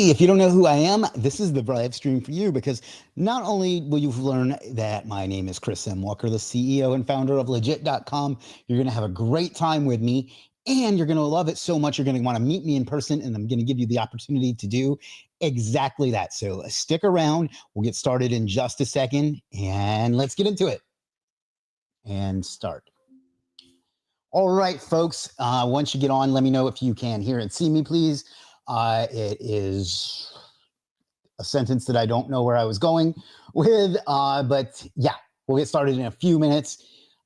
Hey, if you don't know who I am, this is the live stream for you because not only will you learn that my name is Chris M. Walker, the CEO and founder of Legit.com, you're going to have a great time with me and you're going to love it so much you're going to want to meet me in person, and I'm going to give you the opportunity to do exactly that. So stick around. We'll get started in just a second and let's get into it and start. All right, folks. Once you get on, let me know if you can hear and see me, please. It is a sentence that I don't know where I was going with, but yeah, we'll get started in a few minutes.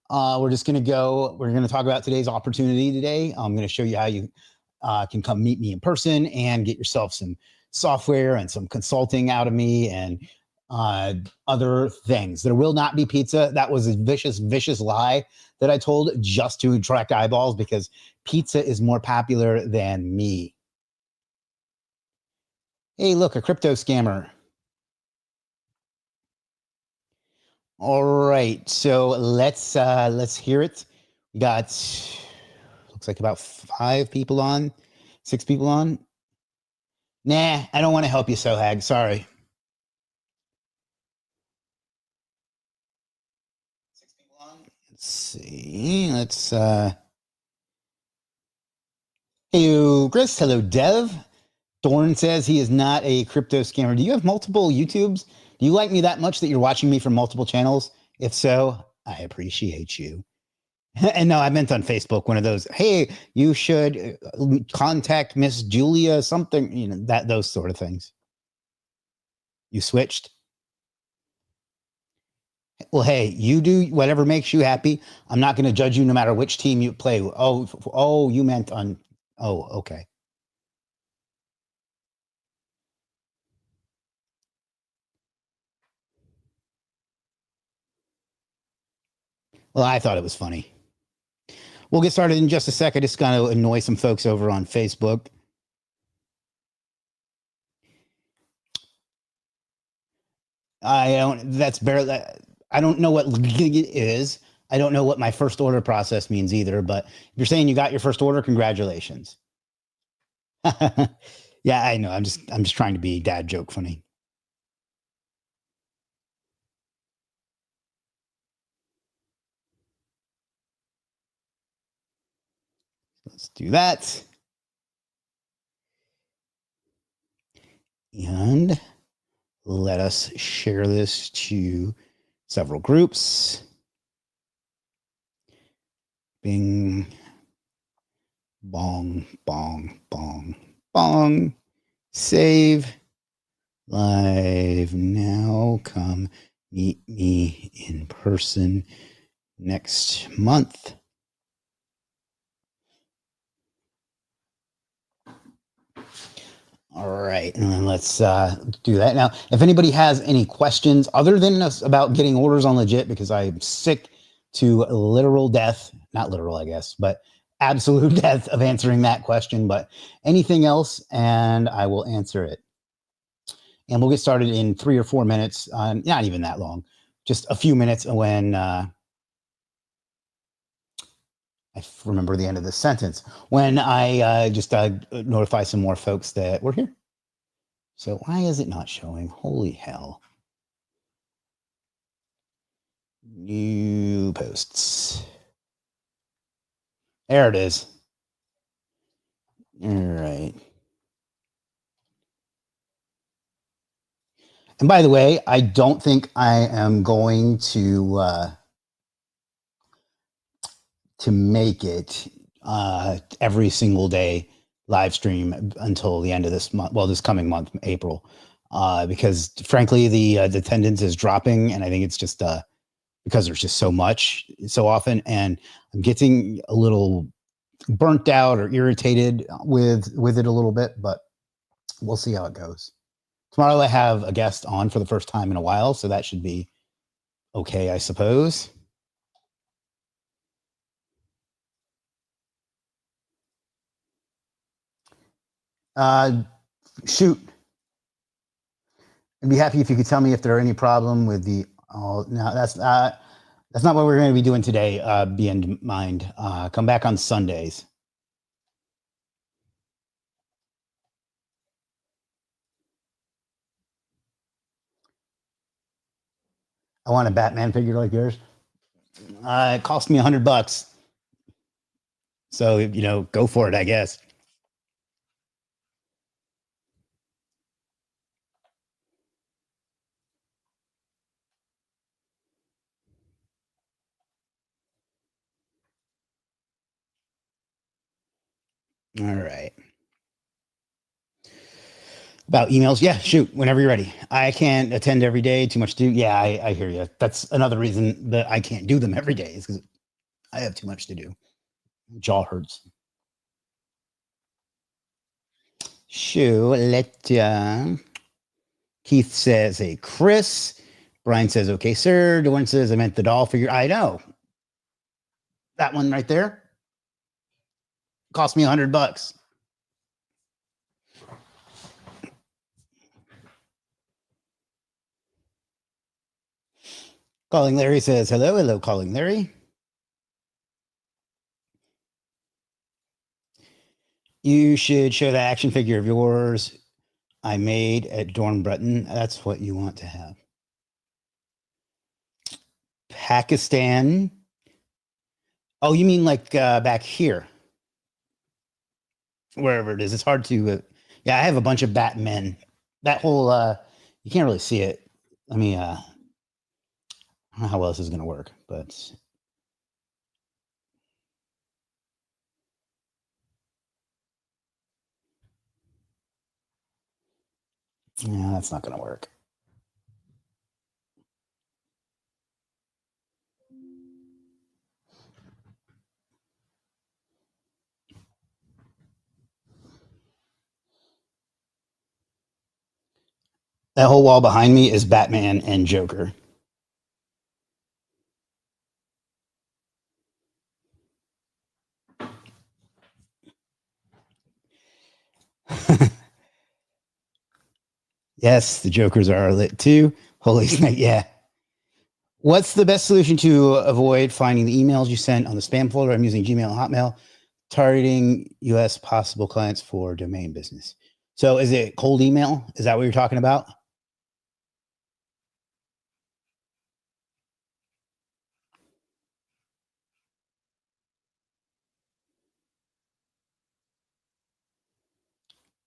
We're going to talk about today's opportunity today. I'm going to show you how you can come meet me in person and get yourself some software and some consulting out of me and other things. There will not be pizza. That was a vicious, vicious lie that I told just to attract eyeballs because pizza is more popular than me. Hey, look, a crypto scammer. All right, so let's hear it. We got looks like about 5 people on, 6 people on. Nah, I don't want to help you, Sohag. Sorry. 6 people on. Let's see. Hey, Chris. Hello, Dev. Thorn says he is not a crypto scammer. Do you have multiple YouTubes? Do you like me that much that you're watching me from multiple channels? If so, I appreciate you. And no, I meant on Facebook, one of those, hey, you should contact Miss Julia, something, those sort of things. You switched? Well, hey, you do whatever makes you happy. I'm not going to judge you no matter which team you play. Oh, you meant on, okay. Well, I thought it was funny. We'll get started in just a second. Just going to annoy some folks over on Facebook. I don't know what gig it is. I don't know what my first order process means either, but if you're saying you got your first order, congratulations. Yeah, I know. I'm just trying to be dad joke funny. Let's do that. And let us share this to several groups. Bing, bong, bong, bong, bong. Save. Live now. Come meet me in person next month. All right, and then let's do that. Now, if anybody has any questions other than us about getting orders on Legit, because I'm sick to literal death, not literal, I guess, but absolute death of answering that question, but anything else, and I will answer it. And we'll get started in 3 or 4 minutes, not even that long, just a few minutes when I remember the end of this sentence, when I just notify some more folks that we're here. So why is it not showing? Holy hell. New posts. There it is. All right. And by the way, I don't think I am going to make it every single day live stream until the end of this month. Well, this coming month, April, because frankly, the attendance is dropping, and I think it's just because there's just so much so often, and I'm getting a little burnt out or irritated with it a little bit, but we'll see how it goes. Tomorrow I have a guest on for the first time in a while, so that should be okay, I suppose. Shoot. I'd be happy if you could tell me if there are any problem with the. Oh, no, that's not what we're going to be doing today. Be in mind. Come back on Sundays. I want a Batman figure like yours. It cost me $100. So, go for it, I guess. All right. About emails. Yeah, shoot, whenever you're ready. I can't attend every day, too much to do. Yeah, I hear you. That's another reason that I can't do them every day is because I have too much to do. Jaw hurts. Shoot, Keith says, hey, Chris. Brian says, okay, sir. Dwayne says, I meant the doll figure. I know. That one right there cost me $100. Calling Larry says, hello, calling Larry. You should show the action figure of yours I made at Dorn Breton. That's what you want to have. Pakistan. Oh, you mean like back here? Wherever it is. It's hard to. Yeah, I have a bunch of Batmen. That whole. You can't really see it. Let me. I don't know how well this is going to work, but. Yeah, that's not going to work. That whole wall behind me is Batman and Joker. Yes, the Jokers are lit too. Holy snake, yeah. What's the best solution to avoid finding the emails you sent on the spam folder? I'm using Gmail and Hotmail, targeting US possible clients for domain business. So is it cold email? Is that what you're talking about?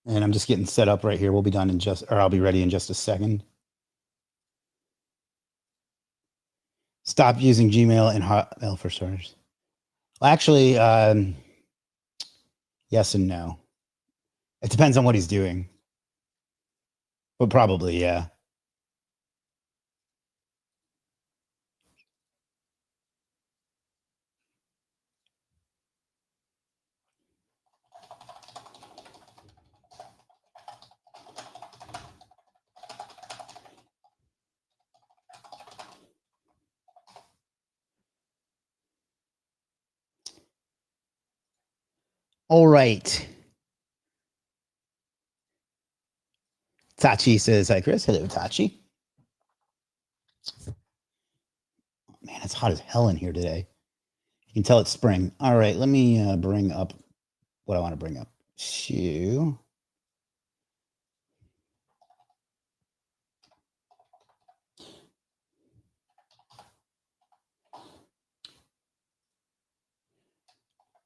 And I'm just getting set up right here. We'll be done I'll be ready in just a second. Stop using Gmail and Hotmail for starters. Well, actually, yes and no. It depends on what he's doing, but probably, yeah. All right. Tachi says, hi, Chris. Hello, Tachi. Man, it's hot as hell in here today. You can tell it's spring. All right, let me bring up what I want to bring up.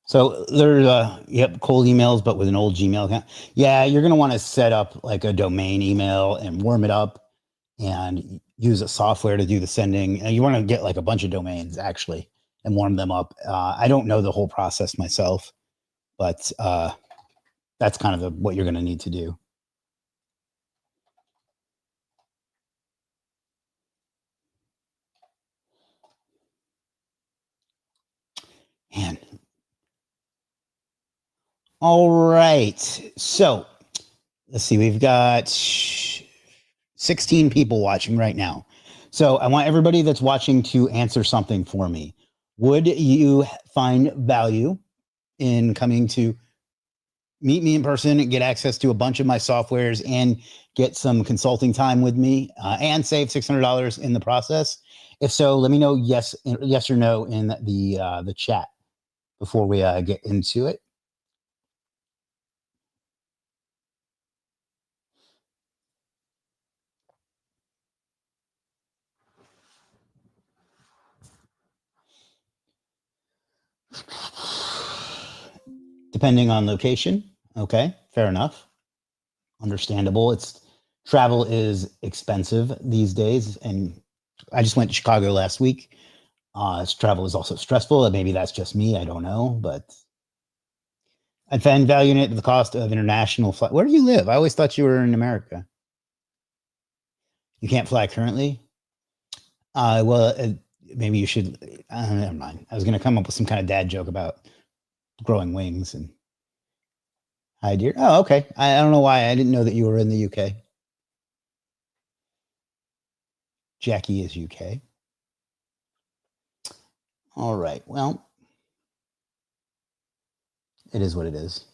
So, there's cold emails, but with an old Gmail account. Yeah, you're gonna want to set up like a domain email and warm it up, and use a software to do the sending. And you want to get like a bunch of domains actually and warm them up. I don't know the whole process myself, but that's kind of what you're gonna need to do. Man. All right. So let's see. We've got 16 people watching right now. So I want everybody that's watching to answer something for me. Would you find value in coming to meet me in person and get access to a bunch of my softwares and get some consulting time with me and save $600 in the process? If so, let me know yes or no in the chat before we get into it. depending on location. Okay, fair enough. Understandable. Travel is expensive these days, and I just went to Chicago last week. Travel is also stressful, and maybe that's just me. I don't know, but I find value in it at the cost of international flight. Where do you live? I always thought you were in America. You can't fly currently. Well, maybe you should. Never mind. I was going to come up with some kind of dad joke about growing wings and hi, dear. Oh, okay. I don't know why I didn't know that you were in the UK. Jackie is UK. All right. Well, it is what it is.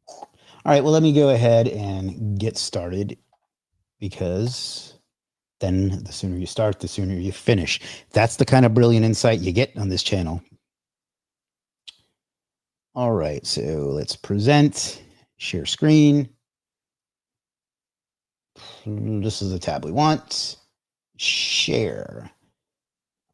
All right. Well, let me go ahead and get started because then the sooner you start, the sooner you finish. That's the kind of brilliant insight you get on this channel. All right. So let's present, share screen. This is the tab we want. Share.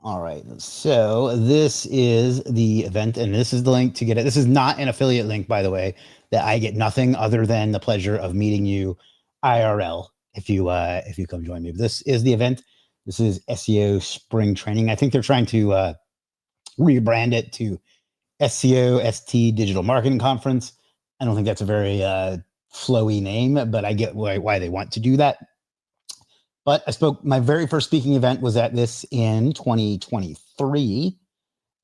All right. So this is the event, and this is the link to get it. This is not an affiliate link, by the way, that I get nothing other than the pleasure of meeting you IRL if you come join me. But this is the event. This is SEO Spring Training. I think they're trying to rebrand it to SEO ST Digital Marketing Conference. I don't think that's a very flowy name, but I get why they want to do that. But my very first speaking event was at this in 2023.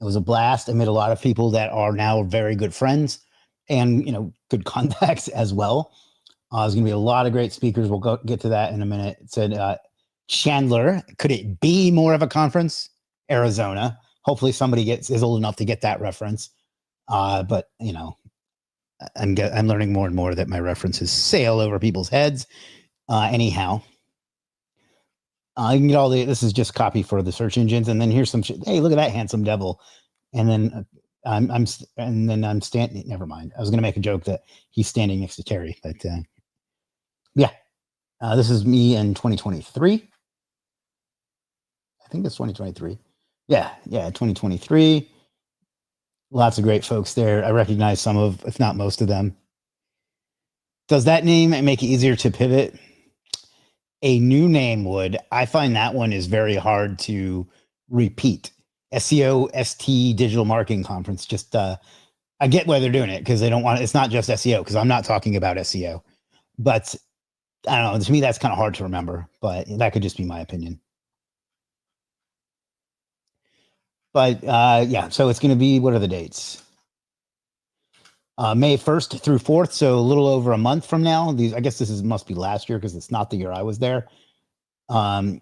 It was a blast. I met a lot of people that are now very good friends and, good contacts as well. There's going to be a lot of great speakers. We'll get to that in a minute. It said, Chandler, could it be more of a conference? Arizona. Hopefully somebody is old enough to get that reference. But, I'm learning more and more that my references sail over people's heads. Anyhow. You can get this is just copy for the search engines. And then here's some shit. Hey, look at that handsome devil. And then I'm standing. Never mind. I was going to make a joke that he's standing next to Terry, but yeah, this is me in 2023. I think it's 2023. Yeah, 2023. Lots of great folks there. I recognize some of, if not most of them. Does that name make it easier to pivot? A new name would. I find that one is very hard to repeat. SEO ST Digital Marketing Conference. Just I get why they're doing it because they don't want it's not just SEO because I'm not talking about SEO. But I don't know. To me, that's kind of hard to remember. But that could just be my opinion. But yeah, so it's going to be, what are the dates? May 1st through 4th, so a little over a month from now. I guess must be last year because it's not the year I was there. The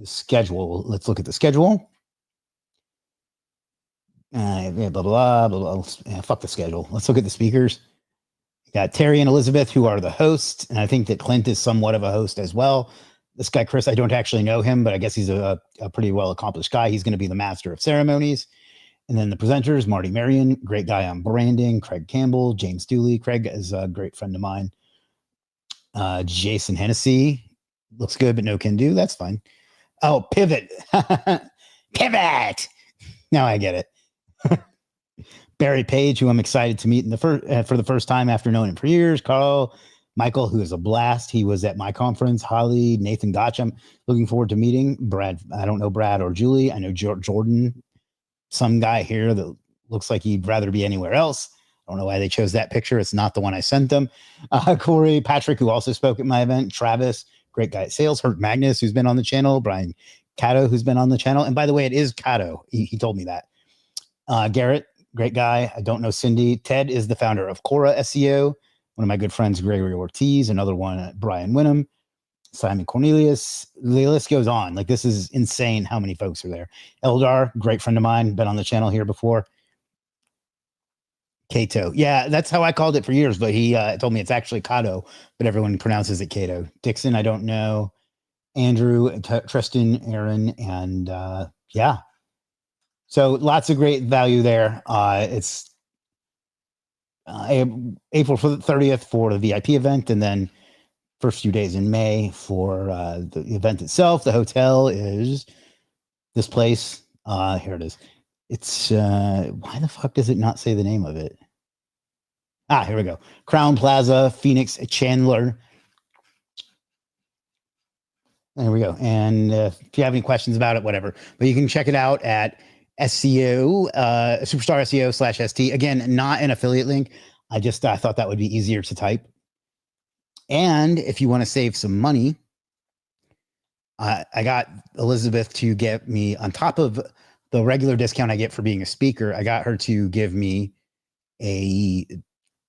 schedule. Let's look at the schedule. Yeah, blah, blah, blah, blah. Yeah, fuck the schedule. Let's look at the speakers. You got Terry and Elizabeth, who are the hosts, and I think that Clint is somewhat of a host as well. This guy, Chris, I don't actually know him, but I guess he's a pretty well-accomplished guy. He's going to be the master of ceremonies. And then the presenters, Marty Marion, great guy on branding, Craig Campbell, James Dooley. Craig is a great friend of mine. Jason Hennessy, looks good, but no can do. That's fine. Oh, pivot. Pivot. Now I get it. Barry Page, who I'm excited to meet for the first time after knowing him for years. Carl Michael, who is a blast. He was at my conference. Holly, Nathan Gotch, I'm looking forward to meeting. Brad, I don't know Brad or Julie. I know Jordan, some guy here that looks like he'd rather be anywhere else. I don't know why they chose that picture. It's not the one I sent them. Corey, Patrick, who also spoke at my event. Travis, great guy at sales. Hurt Magnus, who's been on the channel. Brian Cato, who's been on the channel. And by the way, it is Cato. He told me that. Garrett, great guy. I don't know Cindy. Ted is the founder of Cora SEO. One of my good friends, Gregory Ortiz. Another one, Brian Winham. Simon Cornelius. The list goes on. Like, this is insane how many folks are there. Eldar, great friend of mine, been on the channel here before. Cato. Yeah, that's how I called it for years, but he told me it's actually Cato, but everyone pronounces it Cato. Dixon, I don't know. Andrew, Tristan, Aaron, and yeah. So lots of great value there. It's April 30th for the VIP event, and then first few days in May for the event itself. The hotel is this place. Here it is. It's why the fuck does it not say the name of it? Here we go. Crown Plaza, Phoenix, Chandler. There we go. And if you have any questions about it, whatever, but you can check it out at SEO, Superstar SEO/ST. Again, not an affiliate link. I thought that would be easier to type. And if you want to save some money, I got Elizabeth to get me, on top of the regular discount I get for being a speaker, I got her to give me a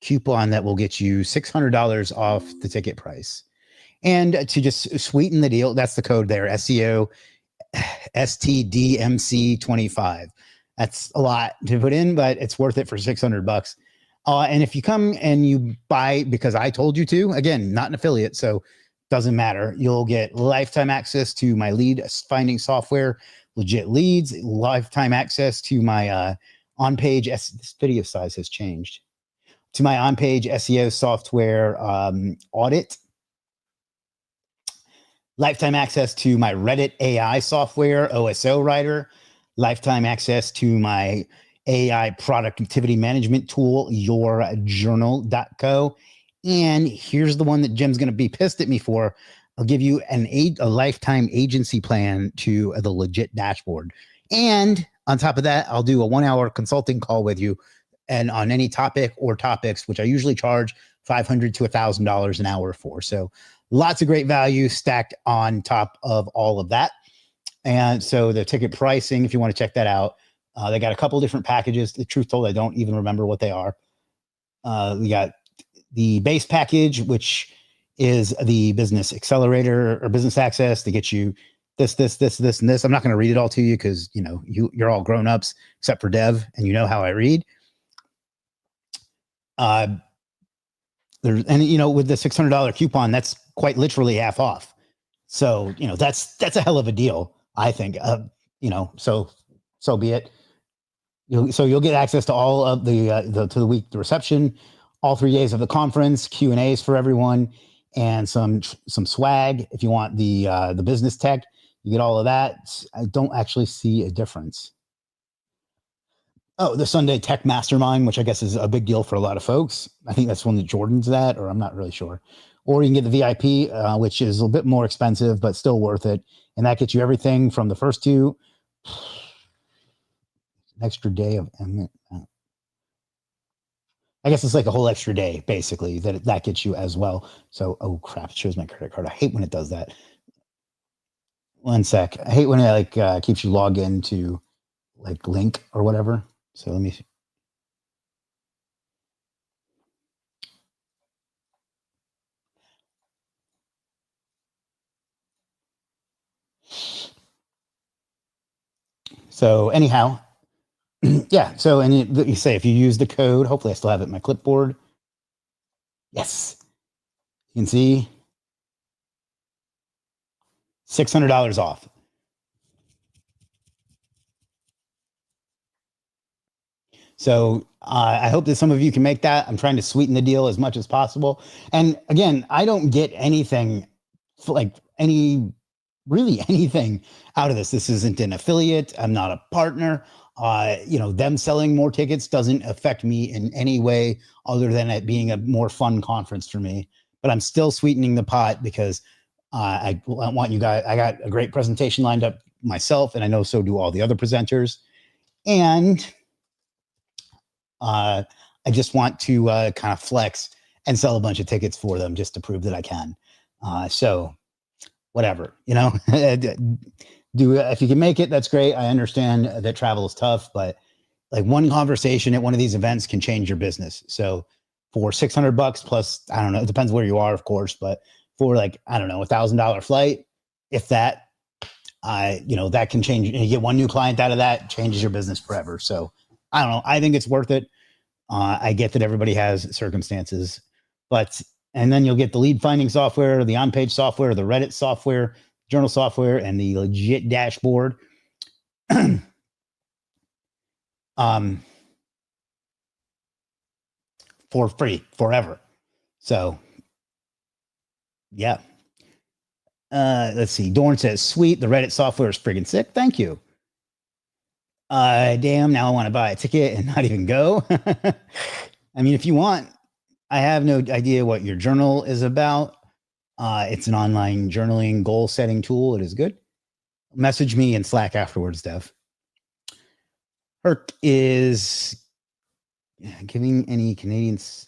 coupon that will get you $600 off the ticket price. And to just sweeten the deal, that's the code there, SEO STDMC25. That's a lot to put in, but it's worth it for $600. And if you come and you buy because I told you to, again, not an affiliate, so doesn't matter. You'll get lifetime access to my lead finding software, Legit Leads, lifetime access to my on-page, this video size has changed, to my on-page SEO software audit, lifetime access to my Reddit AI software, OSO Writer, lifetime access to my AI productivity management tool, yourjournal.co. And here's the one that Jim's going to be pissed at me for. I'll give you a lifetime agency plan to the Legit dashboard. And on top of that, I'll do a 1-hour consulting call with you, and on any topic or topics, which I usually charge $500 to $1,000 an hour for. So lots of great value stacked on top of all of that. And so the ticket pricing, if you want to check that out, they got a couple different packages. The truth told, I don't even remember what they are. We got the base package, which is the business accelerator or business access to get you this, and this. I'm not going to read it all to you because, you're all grown-ups except for Dev, and you know how I read. With the $600 coupon, that's quite literally half off. So, that's a hell of a deal, I think. So be it. You'll get access to all of the reception, all 3 days of the conference, Q&As for everyone, and some swag. If you want the business tech, you get all of that. I don't actually see a difference. Oh, the Sunday Tech Mastermind, which I guess is a big deal for a lot of folks. I think that's one that Jordan's at, or I'm not really sure. Or you can get the VIP, which is a little bit more expensive, but still worth it. And that gets you everything from the first two. An extra day of, I guess it's like a whole extra day, basically, that gets you as well. So, oh crap, it shows my credit card. I hate when it does that. One sec. I hate when it keeps you log into link or whatever. So let me see. So anyhow, yeah. So, and you say, if you use the code, hopefully I still have it in my clipboard. Yes. You can see $600 off. So I hope that some of you can make that. I'm trying to sweeten the deal as much as possible. And again, I don't get anything anything out of this. This isn't an affiliate. I'm not a partner. Them selling more tickets doesn't affect me in any way other than it being a more fun conference for me. But I'm still sweetening the pot because I want you guys. I got a great presentation lined up myself, and I know so do all the other presenters. And I just want to kind of flex and sell a bunch of tickets for them just to prove that I can. So whatever, if you can make it, that's great. I understand that travel is tough, but one conversation at one of these events can change your business. So for $600 plus, I don't know, it depends where you are, of course, but for $1,000 flight, if that, that can change. You get one new client out of that, changes your business forever. So I don't know. I think it's worth it. I get that everybody has circumstances, and then you'll get the lead finding software, the on-page software, the Reddit software, journal software, and the Legit dashboard. For free forever. So yeah. Let's see. Dorn says, sweet. The Reddit software is friggin' sick. Thank you. Damn, now I want to buy a ticket and not even go. I mean, if you want, I have no idea what your journal is about. It's an online journaling goal setting tool. It is good. Message me in Slack afterwards, Dev. Herc is giving any Canadians.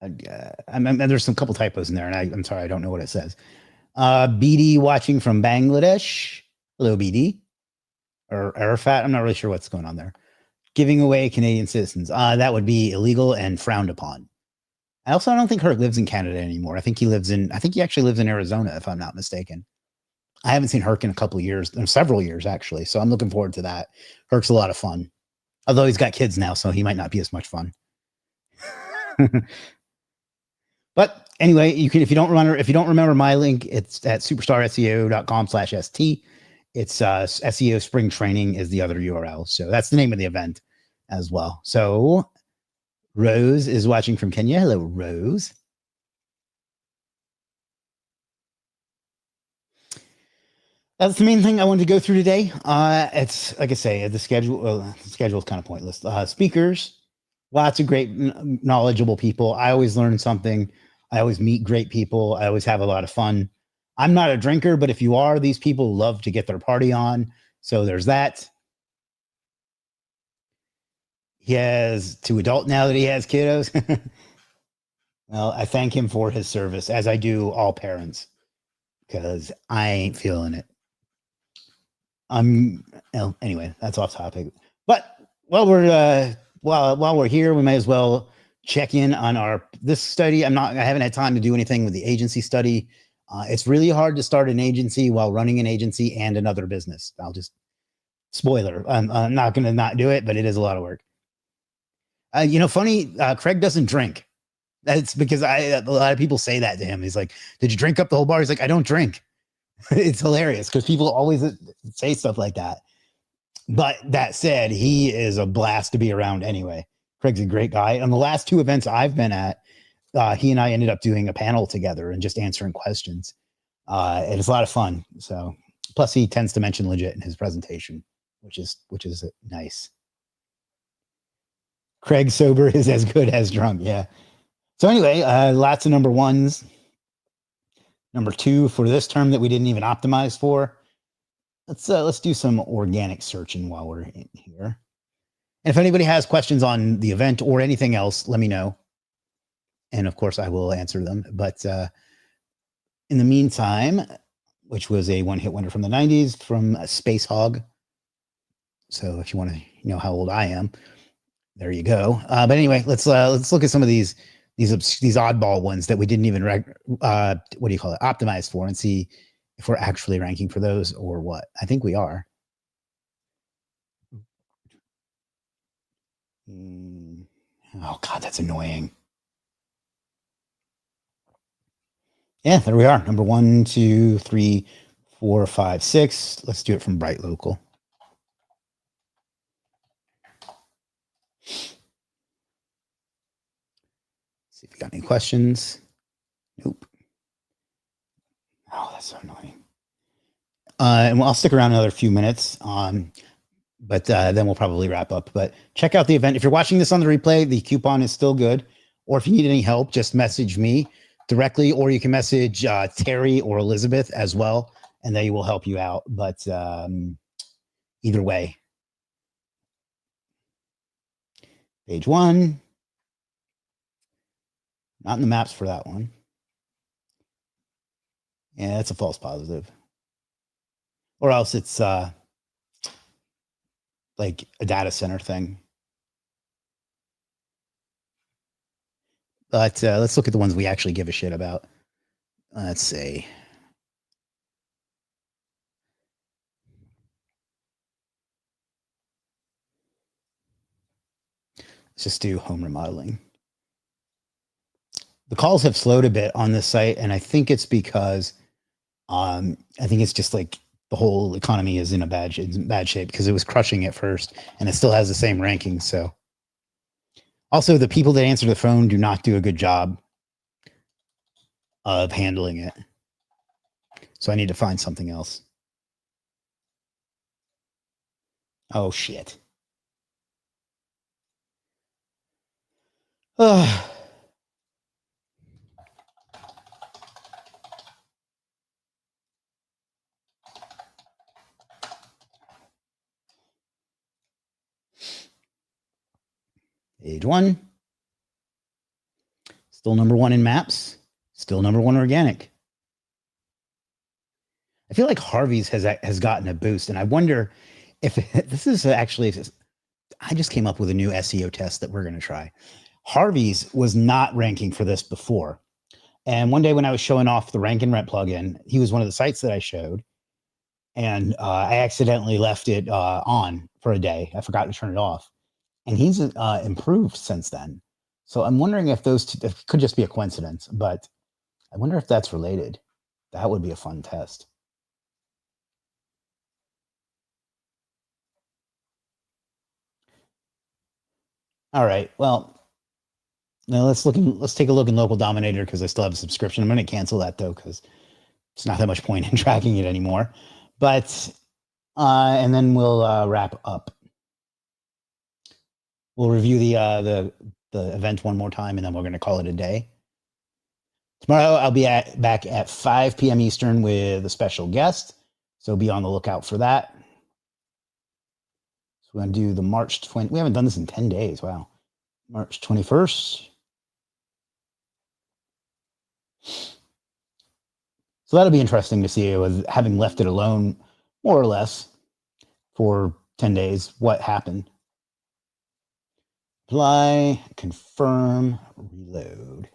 There's some couple typos in there, and I'm sorry, I don't know what it says. BD watching from Bangladesh. Hello, BD. Or Arafat. I'm not really sure what's going on there. Giving away Canadian citizens. That would be illegal and frowned upon. I don't think Herc lives in Canada anymore. I think he actually lives in Arizona, if I'm not mistaken. I haven't seen Herc in a couple of years, several years actually. So I'm looking forward to that. Herc's a lot of fun. Although he's got kids now, so he might not be as much fun. But anyway, you can, if you don't remember my link, it's at superstarseo.com/st. It's SEO spring training is the other URL. So that's the name of the event as well. So Rose is watching from Kenya. Hello, Rose. That's the main thing I wanted to go through today. It's like I say, the schedule is kind of pointless. Speakers, lots of great, knowledgeable people. I always learn something. I always meet great people. I always have a lot of fun. I'm not a drinker, but if you are, these people love to get their party on. So there's that. He has 2 adult now that he has kiddos. Well, I thank him for his service, as I do all parents, because I ain't feeling it. Anyway, that's off topic. But while we're here, we may as well check in on this study. I haven't had time to do anything with the agency study. It's really hard to start an agency while running an agency and another business. I'll just spoiler. I'm not going to not do it, but it is a lot of work. Funny, Craig doesn't drink. That's because a lot of people say that to him. He's like, "Did you drink up the whole bar?" He's like, "I don't drink." It's hilarious because people always say stuff like that. But that said, he is a blast to be around anyway. Craig's a great guy. On the last 2 events I've been at, he and I ended up doing a panel together and just answering questions. It was a lot of fun. So, plus he tends to mention legit in his presentation, which is nice. Craig sober is as good as drunk. Yeah. So anyway, lots of number 1s. Number 2 for this term that we didn't even optimize for. Let's do some organic searching while we're in here. And if anybody has questions on the event or anything else, let me know. And of course, I will answer them. But in the meantime, which was a one-hit wonder from the 90s from Space Hog. So if you want to know how old I am, there you go. But anyway, let's look at some of these oddball ones that we didn't even optimize for, and see if we're actually ranking for those or what. I think we are. Oh God, that's annoying. Yeah, there we are. Number 1, 2, 3, 4, 5, 6. Let's do it from Bright Local. See if you got any questions. Nope. Oh, that's so annoying. And I'll stick around another few minutes. But then we'll probably wrap up. But check out the event. If you're watching this on the replay, the coupon is still good. Or if you need any help, just message me directly, or you can message Terry or Elizabeth as well, and they will help you out. But either way. Page 1. Not in the maps for that one. Yeah, that's a false positive. Or else it's like a data center thing. But let's look at the ones we actually give a shit about. Let's see. Let's just do home remodeling. The calls have slowed a bit on this site, and I think it's because I think it's just like the whole economy is in bad shape because it was crushing at first, and it still has the same ranking. So, also the people that answer the phone do not do a good job of handling it. So I need to find something else. Oh shit. Ugh. Page one. Still number one in maps. Still number one organic. I feel like Harvey's has gotten a boost, and I wonder if this is actually. I just came up with a new SEO test that we're going to try. Harvey's was not ranking for this before, and one day when I was showing off the Rank and Rent plugin, he was one of the sites that I showed, and I accidentally left it on for a day. I forgot to turn it off, and he's improved since then. So I'm wondering if those two, it could just be a coincidence, but I wonder if that's related. That would be a fun test. All right. Well, now let's take a look in Local Dominator because I still have a subscription. I'm going to cancel that though because it's not that much point in tracking it anymore. But and then we'll wrap up. We'll review the event one more time, and then we're going to call it a day. Tomorrow I'll be back at 5 p.m. Eastern with a special guest, so be on the lookout for that. So we're going to do the March 20. We haven't done this in 10 days. Wow. March 21st. So that'll be interesting to see, with having left it alone more or less for 10 days, what happened. Apply, confirm, reload.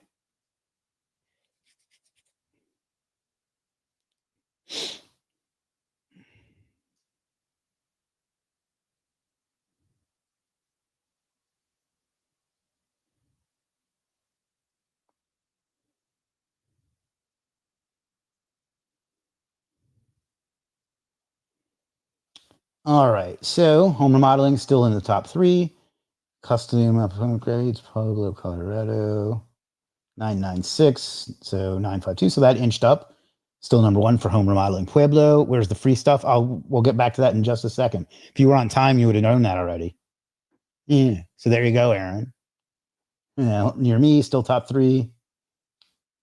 All right, so home remodeling still in the top 3. Custom upgrades, Pueblo, Colorado, 996, so 952. So that inched up. Still number 1 for home remodeling. Pueblo, where's the free stuff? We'll get back to that in just a second. If you were on time, you would have known that already. Yeah. So there you go, Aaron. Yeah, near me, still top 3.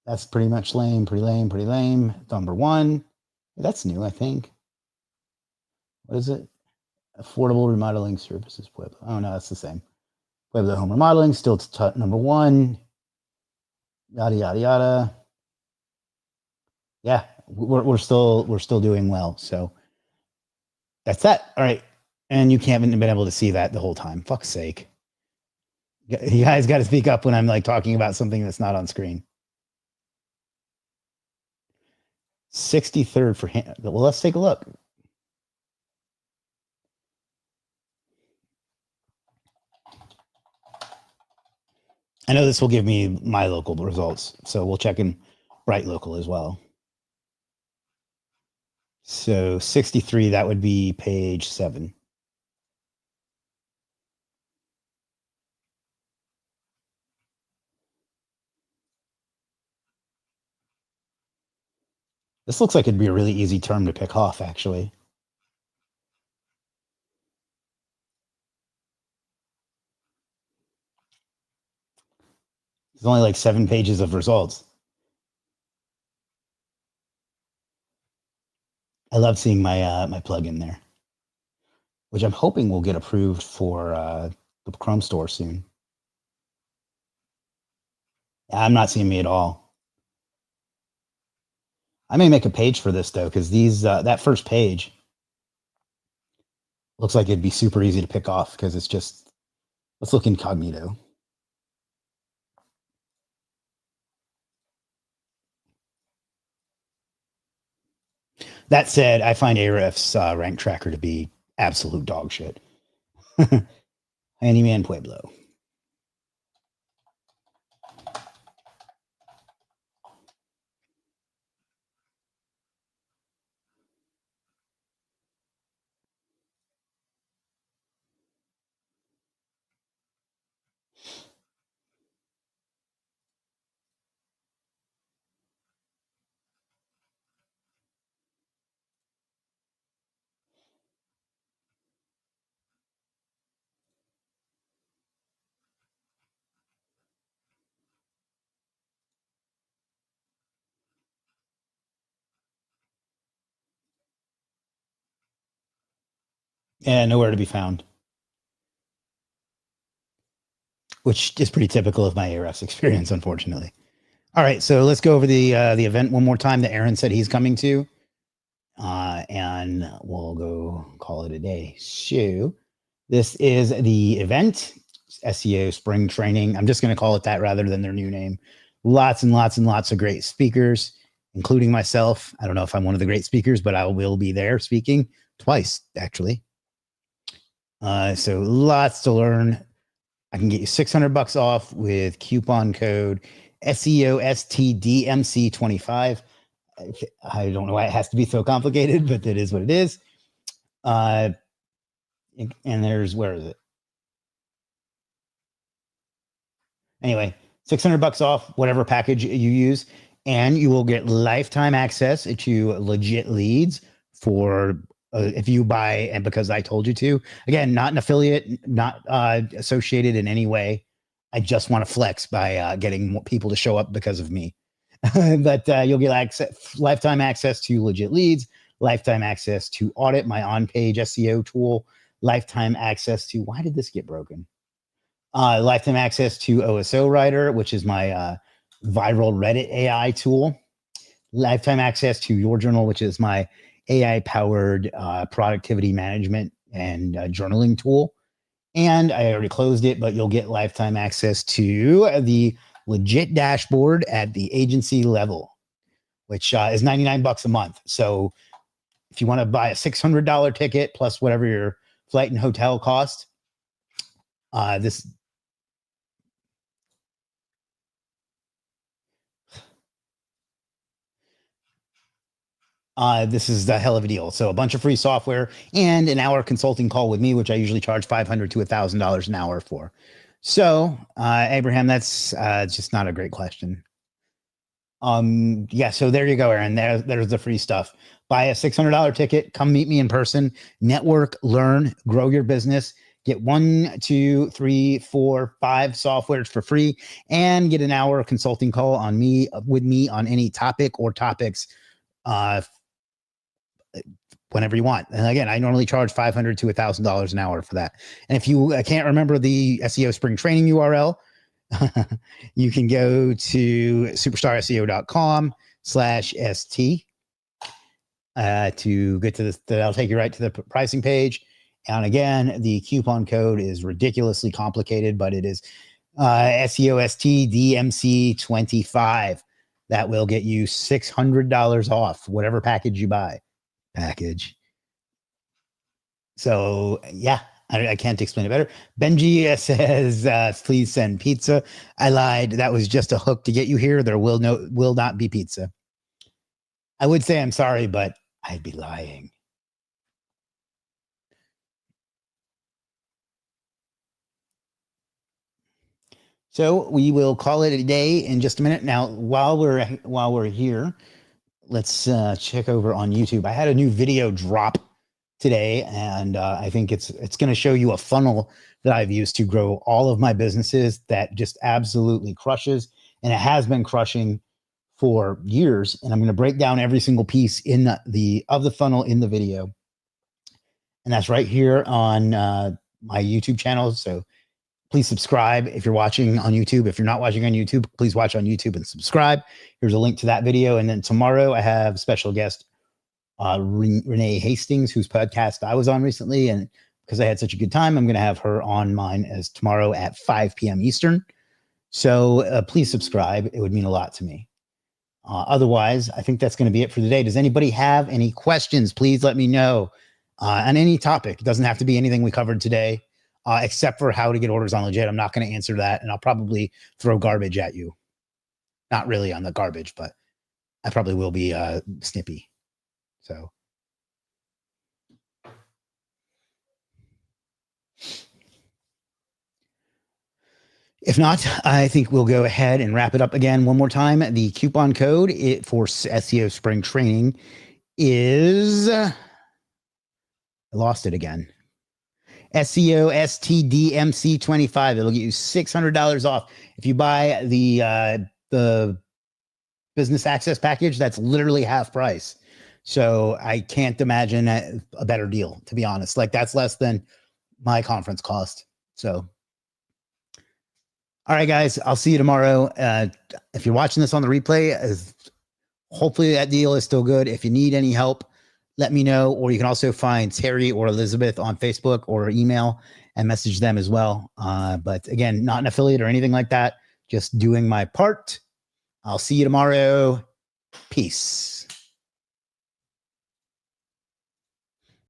That's pretty much lame, pretty lame, pretty lame. Number 1. That's new, I think. What is it? Affordable remodeling services, Pueblo. Oh no, that's the same. Pueblo home remodeling still number 1. Yada yada yada. Yeah, we're still doing well. So that's that. All right, and you haven't been able to see that the whole time. Fuck's sake. You guys got to speak up when I'm like talking about something that's not on screen. 63rd for well, let's take a look. I know this will give me my local results, so we'll check in Bright Local as well. So 63, that would be page 7. This looks like it'd be a really easy term to pick off, actually. There's only like 7 pages of results. I love seeing my my plugin there, which I'm hoping will get approved for the Chrome store soon. I'm not seeing me at all. I may make a page for this though, because these that first page looks like it'd be super easy to pick off because it's just, let's look incognito. That said, I find Ahrefs rank tracker to be absolute dog shit. Handyman Pueblo. and nowhere to be found, which is pretty typical of my Ahrefs experience, unfortunately. All right, so let's go over the event one more time that Aaron said he's coming to, and we'll go call it a day. So this is the event, SEO Spring Training. I'm just going to call it that rather than their new name. Lots and lots and lots of great speakers, including myself. I don't know if I'm one of the great speakers, but I will be there speaking twice, actually. So lots to learn. I can get you $600 off with coupon code SEOSTDMC25. I don't know why it has to be so complicated, but that is what it is. And there's, where is it? Anyway, $600 off whatever package you use, and you will get lifetime access to Legit Leads for if you buy, and because I told you to. Again, not an affiliate, not associated in any way. I just want to flex by getting more people to show up because of me. But you'll get lifetime access to Legit Leads, lifetime access to Audit, my on-page SEO tool, lifetime access to, why did this get broken? Lifetime access to OSO Writer, which is my viral Reddit AI tool. Lifetime access to Your Journal, which is my AI-powered productivity management and journaling tool. And I already closed it, but you'll get lifetime access to the Legit dashboard at the agency level, which is $99 a month. So if you want to buy a $600 ticket plus whatever your flight and hotel cost, this is the hell of a deal. So a bunch of free software and an hour consulting call with me, which I usually charge $500 to $1,000 an hour for. So, Abraham, that's just not a great question. Yeah, so there you go, Aaron. There's the free stuff. Buy a $600 ticket, come meet me in person, network, learn, grow your business, get 1, 2, 3, 4, 5 softwares for free, and get an hour consulting call with me on any topic or topics whenever you want. And again, I normally charge $500 to $1,000 an hour for that. And if you can't remember the SEO Spring Training URL, you can go to superstarseo.com/ST to get to this. That'll take you right to the pricing page. And again, the coupon code is ridiculously complicated, but it is SEOSTDMC25. That will get you $600 off whatever package you buy. So yeah, I can't explain it better. Benji says, please send pizza. I lied. That was just a hook to get you here. There will not be pizza. I would say I'm sorry, but I'd be lying. So we will call it a day in just a minute. Now, while we're here, let's check over on YouTube. I had a new video drop today, and I think it's going to show you a funnel that I've used to grow all of my businesses that just absolutely crushes, and it has been crushing for years. And I'm going to break down every single piece in the funnel in the video, and that's right here on my YouTube channel. So please subscribe if you're watching on YouTube. If you're not watching on YouTube, please watch on YouTube and subscribe. Here's a link to that video. And then tomorrow I have special guest Renee Hastings, whose podcast I was on recently. And because I had such a good time, I'm going to have her on mine as tomorrow at 5 p.m. Eastern. So please subscribe. It would mean a lot to me. Otherwise, I think that's going to be it for today. Does anybody have any questions? Please let me know on any topic. It doesn't have to be anything we covered today. Except for how to get orders on Legit. I'm not going to answer that, and I'll probably throw garbage at you. Not really on the garbage, but I probably will be snippy. So. If not, I think we'll go ahead and wrap it up again one more time. The coupon code for SEO Spring Training is... I lost it again. SEOSTDMC25. It'll get you $600 off. If you buy the business access package, that's literally half price. So I can't imagine a better deal, to be honest. Like that's less than my conference cost. So, all right, guys, I'll see you tomorrow. If you're watching this on the replay, hopefully that deal is still good. If you need any help, let me know. Or you can also find Terry or Elizabeth on Facebook or email and message them as well. But again, not an affiliate or anything like that. Just doing my part. I'll see you tomorrow. Peace.